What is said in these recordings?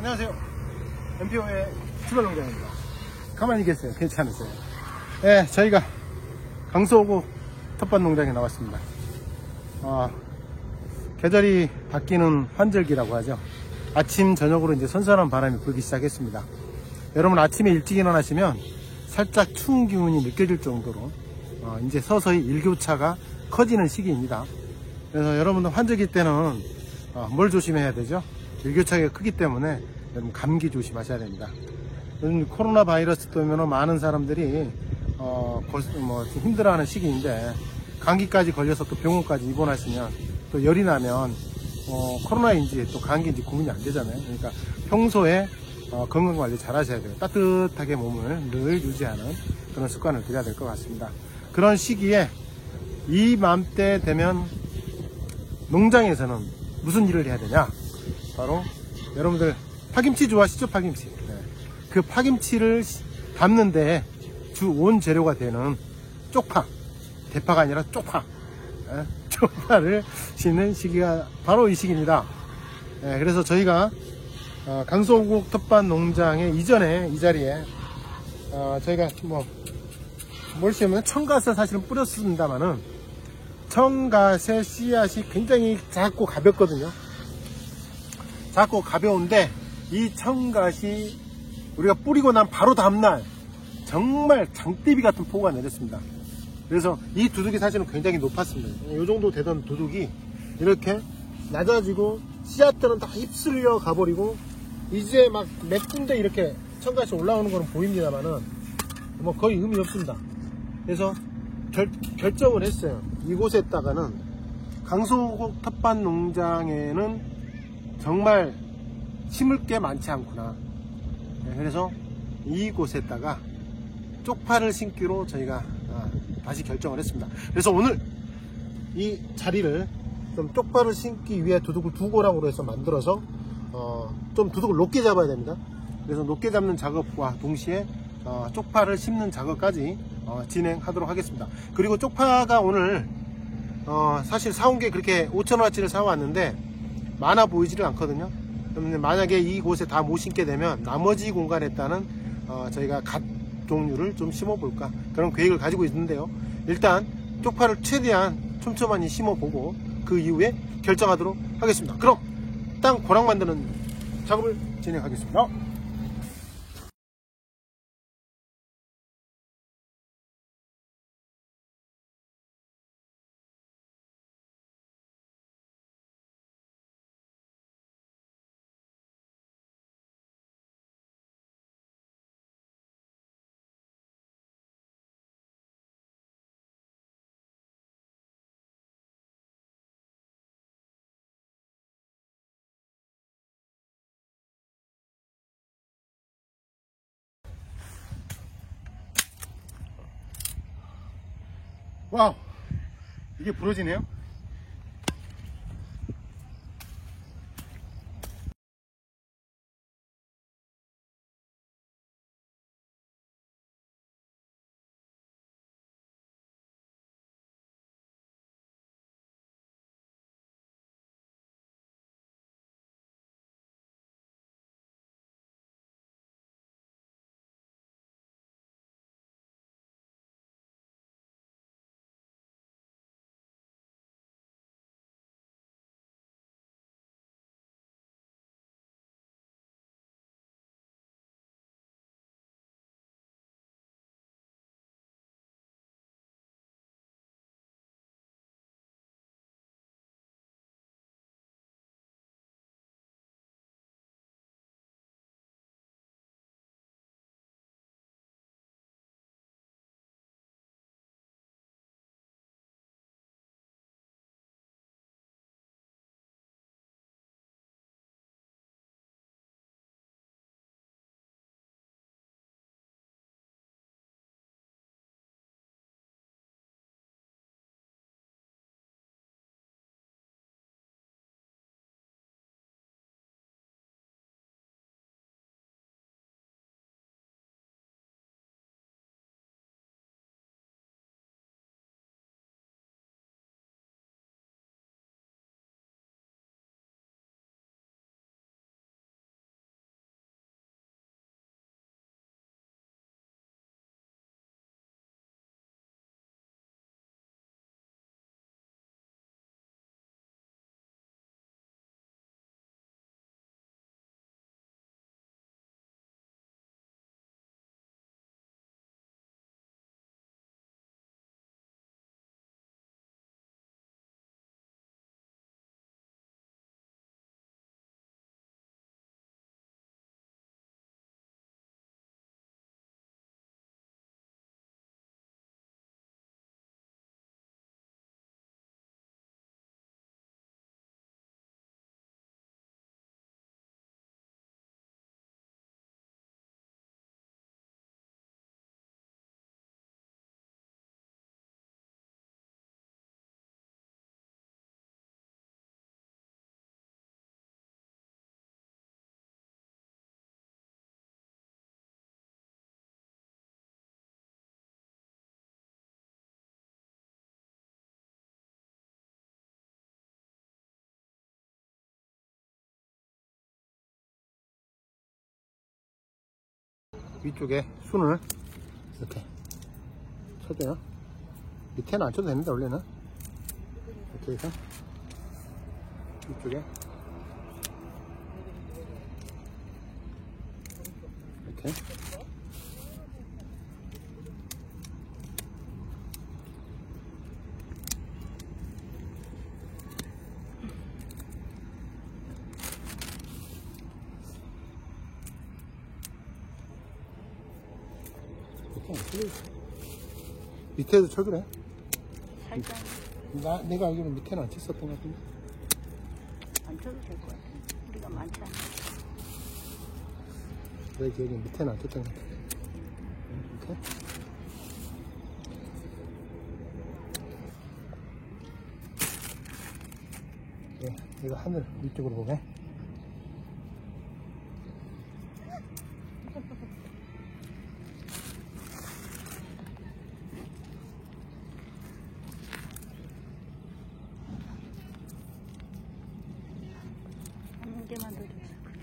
안녕하세요. MPO의 출발농장입니다. 가만히 계세요. 괜찮으세요? 네, 저희가 강서호구 텃밭농장에 나왔습니다. 계절이 바뀌는 환절기라고 하죠. 아침 저녁으로 이제 선선한 바람이 불기 시작했습니다. 여러분 아침에 일찍 일어나시면 살짝 추운 기운이 느껴질 정도로 이제 서서히 일교차가 커지는 시기입니다. 그래서 여러분들 환절기 때는 뭘 조심해야 되죠? 일교차가 크기 때문에 여러분 감기 조심하셔야 됩니다. 요즘 코로나 바이러스 때문에 많은 사람들이 힘들어하는 시기인데, 감기까지 걸려서 또 병원까지 입원하시면 또 열이 나면 코로나인지 또 감기인지 구분이 안 되잖아요. 그러니까 평소에 건강관리 잘 하셔야 돼요. 따뜻하게 몸을 늘 유지하는 그런 습관을 들여야 될 것 같습니다. 그런 시기에 이맘때 되면 농장에서는 무슨 일을 해야 되냐? 바로 여러분들 파김치 좋아하시죠? 파김치. 네. 그 파김치를 담는데 주 원재료가 되는 쪽파, 대파가 아니라 쪽파, 쪽파를 심는 시기가 바로 이 시기입니다. 네, 그래서 저희가 강서호구 텃밭 농장의 이전에 이 자리에 저희가 뭘 심으면 청갓을 사실은 뿌렸습니다만은, 청갓의 씨앗이 굉장히 작고 가볍거든요. 작고 가벼운데 이 청갓이 우리가 뿌리고 난 바로 다음날 정말 장대비 같은 폭우가 내렸습니다. 그래서 이 두둑이 사실은 굉장히 높았습니다. 이 정도 되던 두둑이 이렇게 낮아지고 씨앗들은 다 휩쓸려 가버리고, 이제 막 몇 군데 이렇게 청갓이 올라오는 거는 보입니다만은 거의 의미 없습니다. 그래서 결정을 했어요. 이곳에다가는 강서호구 텃밭 농장에는 정말 심을 게 많지 않구나. 그래서 이곳에다가 쪽파를 심기로 저희가 다시 결정을 했습니다. 그래서 오늘 이 자리를 좀 쪽파를 심기 위해 두둑을 두 고랑으로 해서 만들어서 좀 두둑을 높게 잡아야 됩니다. 그래서 높게 잡는 작업과 동시에 쪽파를 심는 작업까지 진행하도록 하겠습니다. 그리고 쪽파가 오늘 사실 사온 게 그렇게 5,000원어치를 사왔는데 많아 보이지를 않거든요. 그러면 만약에 이곳에 다 못 심게 되면 나머지 공간에다는 저희가 갓 종류를 좀 심어 볼까, 그런 계획을 가지고 있는데요. 일단 쪽파를 최대한 촘촘하게 심어 보고 그 이후에 결정하도록 하겠습니다. 그럼 땅 고랑 만드는 작업을 진행하겠습니다. 와우, 이게 부러지네요. 위쪽에 순을 이렇게 쳐줘요. 밑에는 안 쳐도 되는데 원래는 이렇게 해서 위쪽에 이렇게 밑에도 쳐주래. 살짝 내가 알기로는 밑에는 안 쳤었던 것 같은데. 안 쳐도 될 것 같아. 우리가 많잖아. 내 기억에 밑에는 안 쳤던 것 같아. 이렇게. 네, 이거 하늘 위쪽으로 보게. 한 개만 더 줬었거든.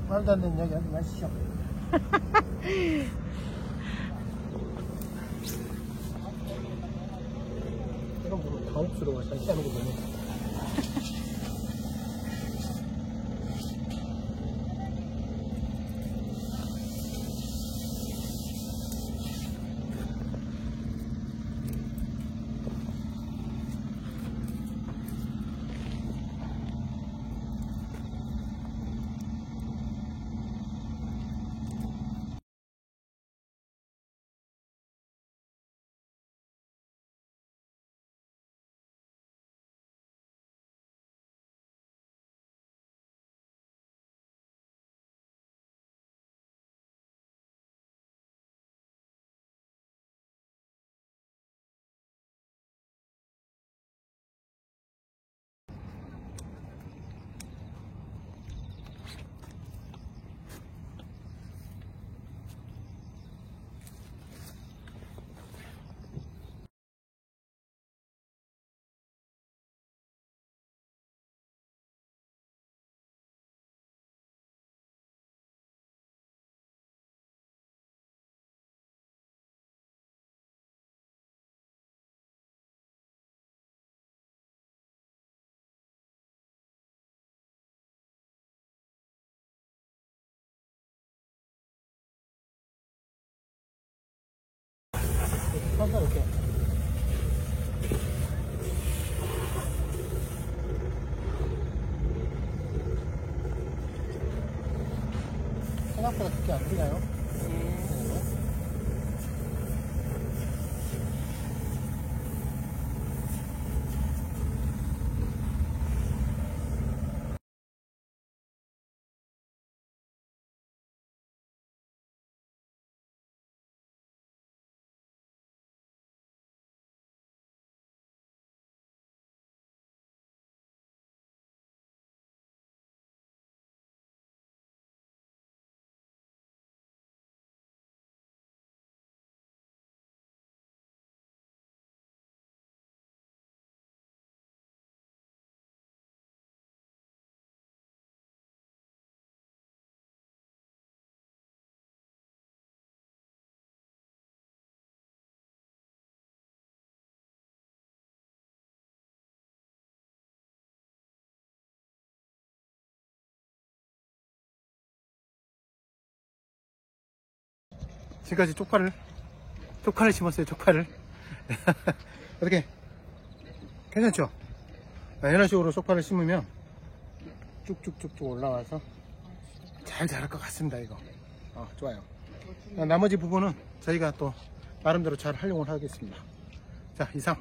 말도 안 되는 이야기 하지 마시죠. 이런 거 당혹스러워. 잘 하는 거 보면. 항상 이렇게. 생각보다 그렇게 안 뜨나요? 지금까지 쪽파를 심었어요. 쪽파를 어떻게? 괜찮죠? 이런 식으로 쪽파를 심으면 쭉쭉쭉쭉 올라와서 잘 자랄 것 같습니다. 이거 좋아요. 나머지 부분은 저희가 또 나름대로 잘 활용을 하겠습니다. 자, 이상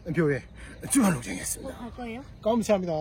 MPO의 주말농장이었습니다. 갈 거예요? 감사합니다.